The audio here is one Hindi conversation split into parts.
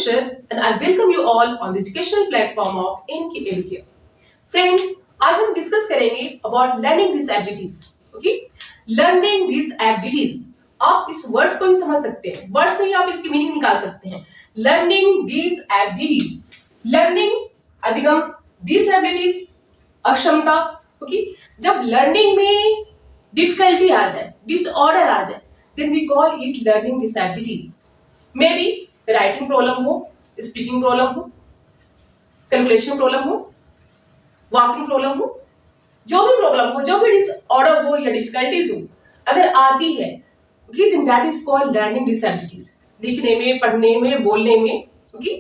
Nushrat and I welcome you all on the educational platform of NK Educare. Friends, आज हम डिस्कस करेंगे about learning disabilities. Okay, learning डिसएबिलिटीज. आप इस वर्ड्स को ही समझ सकते हैं, वर्ड से ही आप इसकी मीनिंग निकाल सकते हैं. लर्निंग डिसएबिलिटीज, लर्निंग अधिगम, डिसएबिलिटीज अक्षमता. ओके, जब लर्निंग में डिफिकल्टी आ जाए, डिसऑर्डर आ जाए, then we call it learning disabilities. May be writing problem हो, स्पीकिंग प्रॉब्लम हो, कैलकुलेशन प्रॉब्लम हो, वॉकिंग प्रॉब्लम हो, जो भी प्रॉब्लम हो, जो भी डिसऑर्डर हो या डिफिकल्टीज हो, अगर आती है, okay, then that is called learning disabilities. लिखने में, पढ़ने में, बोलने में, ओके,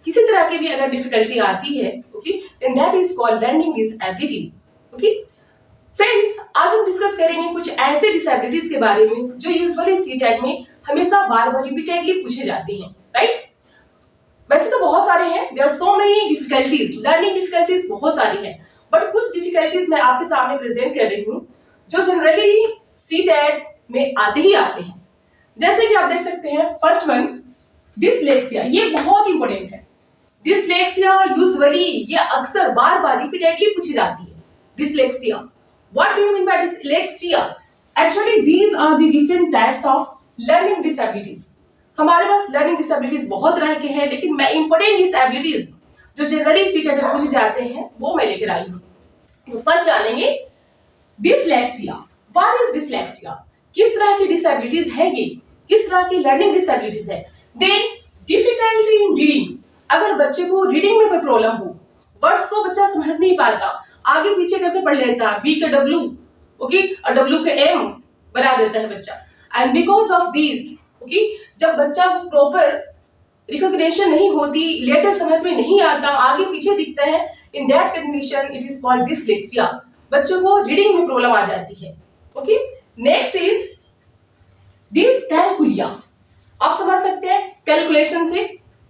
किसी तरह की भी अगर डिफिकल्टी आती है, okay, then that is called learning disabilities. Okay friends, आज हम डिस्कस करेंगे कुछ ऐसे डिसएबिलिटीज के बारे में जो यूजुअली सीटेट में हमेशा बार बार रिपीटेडली पूछे जाते हैं. राइट, वैसे तो बहुत सारे हैं, there are so many difficulties, learning difficulties बहुत सारी हैं, बट कुछ डिफिकल्टीज मैं आपके सामने प्रेजेंट कर रही हूँ जो जनरली सीटेट में आते ही आते हैं. जैसे कि आप देख सकते हैं, फर्स्ट वन डिसलेक्सिया. ये बहुत इंपॉर्टेंट है. डिसलेक्सिया यूजुअली ये अक्सर बार बार रिपीटेडली पूछी जाती है. Dyslexia, what do you mean by dyslexia? Actually these are the different types of learning disabilities. हमारे पास लर्निंग डिसएबिलिटीज बहुत तरह के हैं, लेकिन मैं इंपॉर्टेंट डिसएबिलिटीज जो जनरली सीटेट में पूछे जाते हैं वो मैं लेकर आई हूँ. तो फर्स्ट जानेंगे डिसलेक्सिया. What is dyslexia? किस तरह की डिसएबिलिटीज है ये, किस तरह की लर्निंग डिसएबिलिटीज है? Then difficulty in reading. अगर बच्चे को रीडिंग में कोई प्रॉब्लम हो, वर्ड्स को बच्चा समझ नहीं पाता, आगे पीछे करके पढ़ लेता है, बी का डब्ल्यू, ओके, और डब्ल्यू का एम बना देता है बच्चा. And because of this, okay, जब बच्चा वो प्रॉपर रिकॉग्निशन नहीं होती, लेटर समझ में नहीं आता, आगे पीछे दिखता है, in that condition it is called dyslexia. बच्चों को रीडिंग में प्रॉब्लम आ जाती है. Okay, next is dyscalculia. आप समझ सकते हैं कैलकुलेशन से.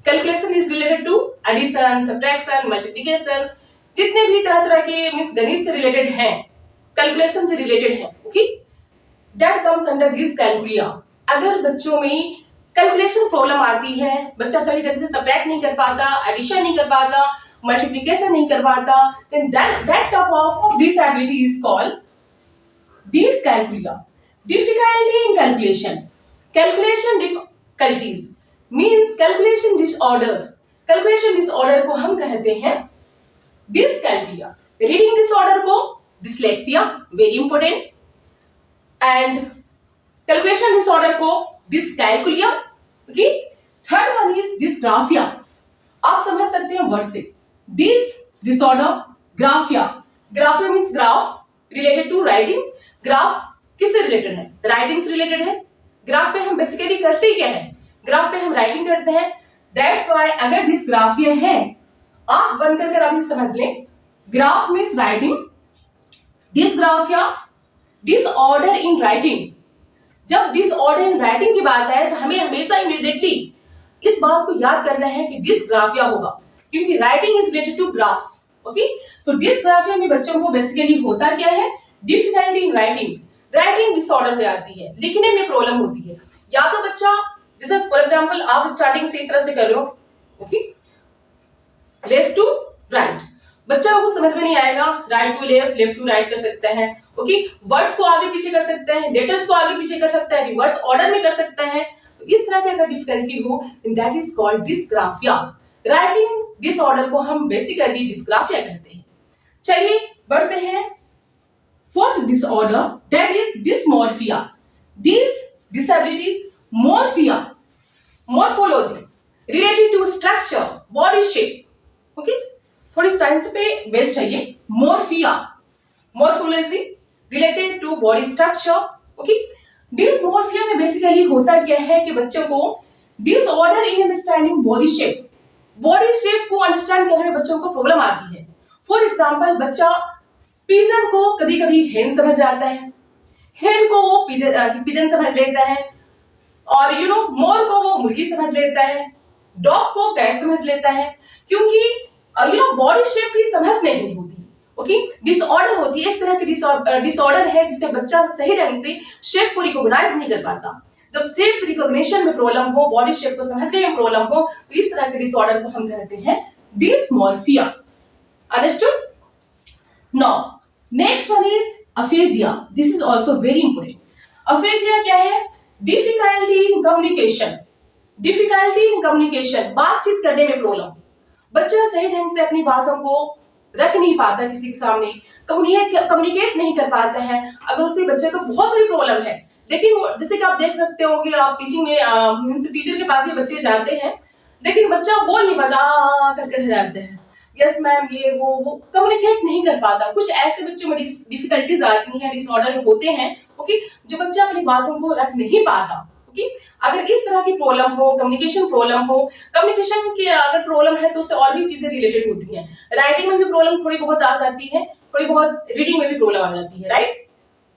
Calculation is related to addition, subtraction, multiplication, जितने भी तरह तरह के मींस गणित से रिलेटेड हैं, कैलकुलेशन से रिलेटेड हैं. Okay, that comes under dyscalculia. अगर बच्चों में कैलकुलेशन प्रॉब्लम आती है, बच्चा सही ढंग से सब्ट्रैक्ट नहीं कर पाता, एडिशन नहीं कर पाता, मल्टीप्लिकेशन नहीं कर पाता, then that type of disability is called dyscalculia. Difficulty in calculation, calculation difficulties means calculation disorders. Calculation disorder को हम कहते हैं डिसकैलकुलिया. रीडिंग डिसऑर्डर को dyslexia, very important, and calculation disorder को dyscalculia. Okay, third one is dysgraphia. आप समझ सकते हैं वर्ड से, disorder, graphia. Graphia means graph related to writing. Graph किससे रिलेटेड है? राइटिंग से रिलेटेड है. ग्राफ पे हम बेसिकली करते क्या है? ग्राफ पे हम राइटिंग करते हैं. दैट्स व्हाई अगर डिसग्राफिया है, आप बंद करके अभी समझ लें, graph means writing, dysgraphia disorder in writing. जब डिसऑर्डर इन राइटिंग की बात आए तो हमें हमेशा इमीडिएटली इस बात को याद करना है कि डिसग्राफिया होगा, क्योंकि writing is related to graph. Okay, so dysgraphia में बच्चों को बेसिकली होता क्या है? Difficulty in writing, writing disorder हो जाती है, लिखने में प्रॉब्लम होती है. या तो बच्चा, जैसे फॉर एग्जांपल आप स्टार्टिंग से इस तरह से कर लो, ओके, लेफ्ट टू राइट, बच्चा को समझ में नहीं आएगा. Right to left, left to right कर सकता है. ओके, वर्ड्स को आगे पीछे कर सकता है, लेटर्स को आगे पीछे कर सकता है, रिवर्स ऑर्डर में कर सकता है. तो इस तरह की अगर डिफिकल्टी हो, that is called dysgraphia. Writing disorder को हम बेसिकली डिसग्राफिया कहते हैं. चलिए बढ़ते हैं. Fourth disorder, that is dysmorphia. Disability, morphia, morphology related to structure, body shape. Okay, थोड़ी साइंस पे बेस्ड है ये. Morphia, morphology related to body structure. Okay, dysmorphia में बेसिकली होता क्या है कि बच्चों को disorder in understanding body shape, body shape को अंडरस्टैंड करने में बच्चों को प्रॉब्लम आती है. फॉर एग्जांपल, बच्चा पिजन को कभी कभी हेन समझ जाता है, हेन को वो पिजन समझ लेता है, और मोर को वो मुर्गी समझ लेता है, डॉग को कैट समझ लेता है, क्योंकि बॉडी शेप की समझ नहीं होती. ओके, डिसऑर्डर होती है, एक तरह की डिसऑर्डर है जिसे बच्चा सही ढंग से शेप को रिकॉग्नाइज नहीं कर पाता. जब शेप रिकॉग्निशन में प्रॉब्लम हो, बॉडी शेप को समझने में प्रॉब्लम हो, तो इस तरह के डिसऑर्डर को हम कहते हैं dysmorphia. Understood? Now next one is aphasia. This is also very important. Aphasia क्या है? Difficulty in communication. Difficulty in communication, बातचीत करने में प्रॉब्लम। बच्चा सही ढंग से अपनी बातों को रख नहीं पाता, किसी के सामने कम्युनिकेट नहीं कर पाता है। अगर उसे बच्चे को बहुत सारी प्रॉब्लम है, लेकिन जैसे कि आप देख सकते हो कि आप टीचिंग में टीचर के पास ये बच्चे जाते हैं, लेकिन बच्चा बोल नहीं पाता, करके रह जाते हैं, यस मैम, ये वो कम्युनिकेट नहीं कर पाता। कुछ ऐसे बच्चों में डिफिकल्टीज आती हैं, डिसऑर्डर होते हैं, ओके, जो बच्चा अपनी बातों को रख नहीं पाता। ओके, अगर इस तरह की प्रॉब्लम हो, कम्युनिकेशन प्रॉब्लम हो, कम्युनिकेशन की अगर प्रॉब्लम है तो उससे और भी चीजें रिलेटेड होती हैं। राइटिंग में भी प्रॉब्लम थोड़ी बहुत आ जाती है, थोड़ी बहुत रीडिंग में भी प्रॉब्लम आ जाती है, राइट?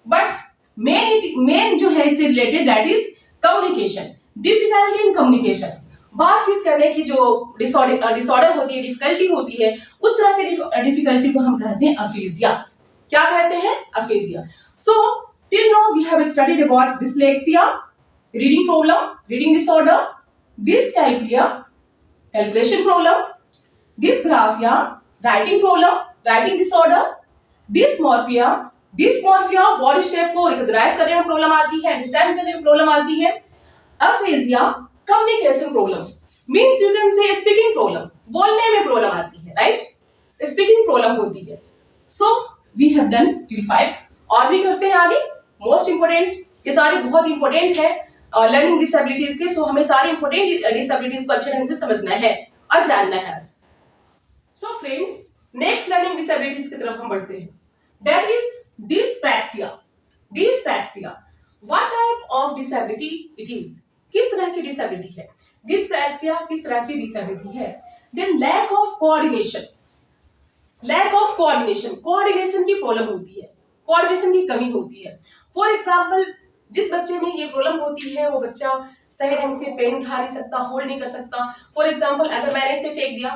बट मेन जो है इससे related, that is communication. Difficulty in communication, बातचीत करने की जो डिसऑर्डर होती है, डिफिकल्टी होती है, उस तरह की डिफिकल्टी को हम कहते हैं अफेजिया। क्या कहते हैं? Aphasia. So till now we have studied about dyslexia, reading problem, reading disorder, dyscalculia, calculation problem, dysgraphia, writing problem, writing disorder, dysmorphia, dysmorphia body shape को रिकॉग्नाइज करने में प्रॉब्लम आती है, अंडरस्टैंड करने में प्रॉब्लम आती है। Aphasia communication problem, means you can say speaking problem, बोलने में प्रॉब्लम आती है, राइट? स्पीकिंग प्रॉब्लम होती है। So we have done till 5, और भी करते हैं आगे। मोस्ट इंपोर्टेंट, ये सारे बहुत इंपोर्टेंट है लर्निंग डिसेबिलिटीज के, सो हमें सारे इंपोर्टेंट डिसेबिलिटीज को अच्छे ढंग से समझना है और जानना है आज। So friends, next learning disabilities की तरफ हम बढ़ते हैं, that is dyspraxia. Dyspraxia, what type of disability it is? किस तरह की डिसेबिलिटी है डिस्प्रैक्सिया? किस तरह की डिसेबिलिटी है? Then lack of coordination, lack of coordination, coordination की प्रॉब्लम होती है, कोऑर्डिनेशन की कमी होती है। फॉर एग्जांपल, जिस बच्चे में ये प्रॉब्लम होती है वो बच्चा सही ढंग से पेन उठा नहीं सकता, होल्ड नहीं कर सकता। फॉर एग्जांपल, अगर मैंने इसे फेंक दिया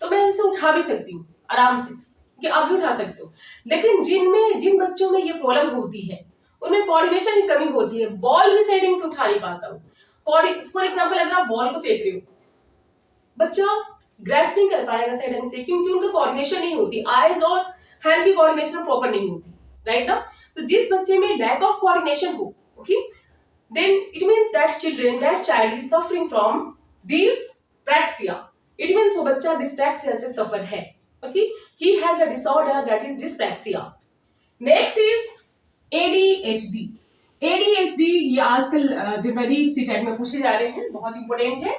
तो मैं इसे उठा भी सकती हूँ आराम से, कि आप भी उठा सकते हो। लेकिन जिन बच्चों में ये प्रॉब्लम होती है उनमें कोऑर्डिनेशन की कमी होती है, बॉल भी सही ढंग से उठा नहीं पाता हूँ। फॉर एग्जाम्पल, अगर आप बॉल को फेंक रहे हो, बच्चा ग्रैस्प नहीं कर पाएगा सही ढंग से, क्योंकि उनका कोऑर्डिनेशन नहीं होती, आईज और हैंड की कोऑर्डिनेशन प्रॉपर नहीं होती, राइट ना? तो जिस बच्चे में लैक ऑफ कोऑर्डिनेशन हो, okay, then it means that child is suffering from dyspraxia. It means वो बच्चा डिस्प्रैक्सिया से सफर है, okay, he has a disorder that is dyspraxia. Next is ADHD। ADHD ये आजकल जनरली सीटेट में पूछे जा रहे हैं, बहुत इंपॉर्टेंट है।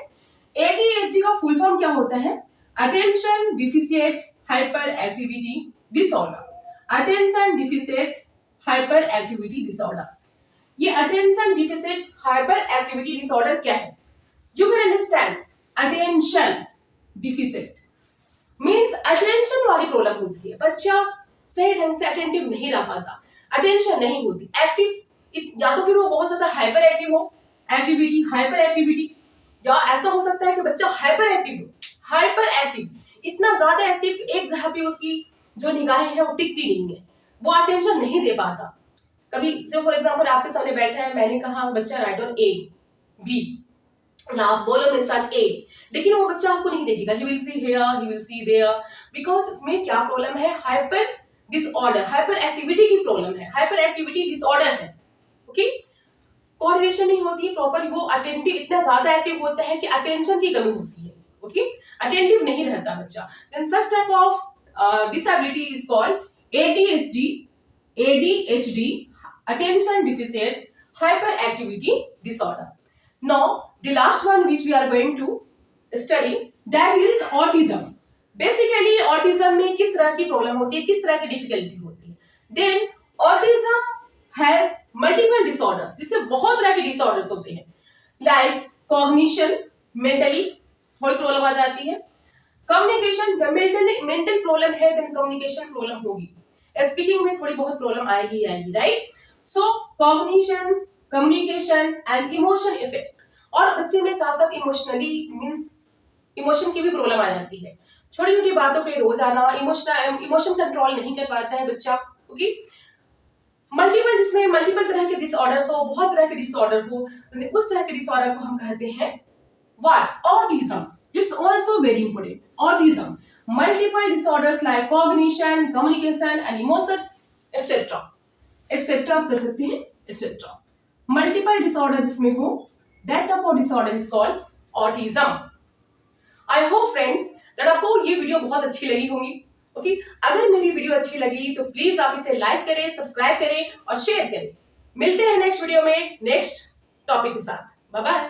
ADHD का फुल फॉर्म क्या होता है? Attention deficit hyperactivity disorder. Attention deficit hyperactivity disorder. ये attention deficit hyperactivity disorder क्या है? You can understand, attention deficit means attention वाली प्रॉब्लम होती है, बच्चा सही ढंग से अटेंटिव नहीं रह पाता, अटेंशन नहीं होती, एक्टिव, या तो फिर वो बहुत ज्यादा हाइपर एक्टिव हो, एक्टिविटी हाइपर एक्टिविटी, या ऐसा हो सकता है कि बच्चा हाइपर एक्टिव हो, हाइपर एक्टिव, इतना ज्यादा एक्टिव, एक जगह पे उसकी जो निगाहें हैं वो टिकती नहीं है, वो अटेंशन नहीं दे पाता। कभी से फॉर एग्जांपल आपके सामने बैठा है, मैंने कहा बच्चा राइट ऑन A B, या आप बोलो मेरे साथ A, लेकिन वो बच्चा आपको नहीं देखेगा, he will see here, he will see there, because इसमें क्या प्रॉब्लम है? हाइपर डिसऑर्डर, हाइपर एक्टिविटी की प्रॉब्लम है, हाइपर एक्टिविटी डिसऑर्डर है, ओके। कोऑर्डिनेशन नहीं होती है प्रॉपर, वो अटेंटिव इतना ज्यादा एक्टिव होता है कि अटेंशन की कमी होती है, ओके, अटेंटिव नहीं रहता बच्चा। Then such type of disability is called ADHD, attention deficit hyperactivity disorder. Now the last one which we are going to study, that is autism. Basically autism में किस तरह की प्रॉब्लम होती है, किस तरह की डिफिकल्टी होती है? Then autism has multiple disorders, जिससे बहुत तरह के disorders होते हैं, like cognition, mentally थोड़ी प्रॉब्लम आ जाती है, communication, जब mental प्रॉब्लम है then communication प्रॉब्लम होगी, स्पीकिंग में थोड़ी बहुत प्रॉब्लम आएगी, right? So cognition, communication and emotion effect, और बच्चे में साथ साथ इमोशनली मींस इमोशन की भी प्रॉब्लम आ जाती है, छोटी छोटी बातों पे रो जाना, इमोशन कंट्रोल नहीं कर पाता है बच्चा, ओके। मल्टीपल जिसमें मल्टीपल तरह के डिसऑर्डर्स हो, बहुत तरह के डिसऑर्डर हो, उस तरह के डिसऑर्डर को हम कहते हैं what? Autism. It's also very important. Autism. Multiple disorders like cognition, communication and emotion, etc. etc. आप कर सकते हैं etc. Multiple disorder जिसमें हो, that type of disorder is called autism. I hope friends that आपको ये वीडियो बहुत अच्छी लगी होगी. ओके, अगर मेरी वीडियो अच्छी लगी तो प्लीज आप इसे लाइक करें, सब्सक्राइब करें और शेयर करें. मिलते हैं नेक्स्ट वीडियो में नेक्स्ट टॉपिक के साथ. Bye bye.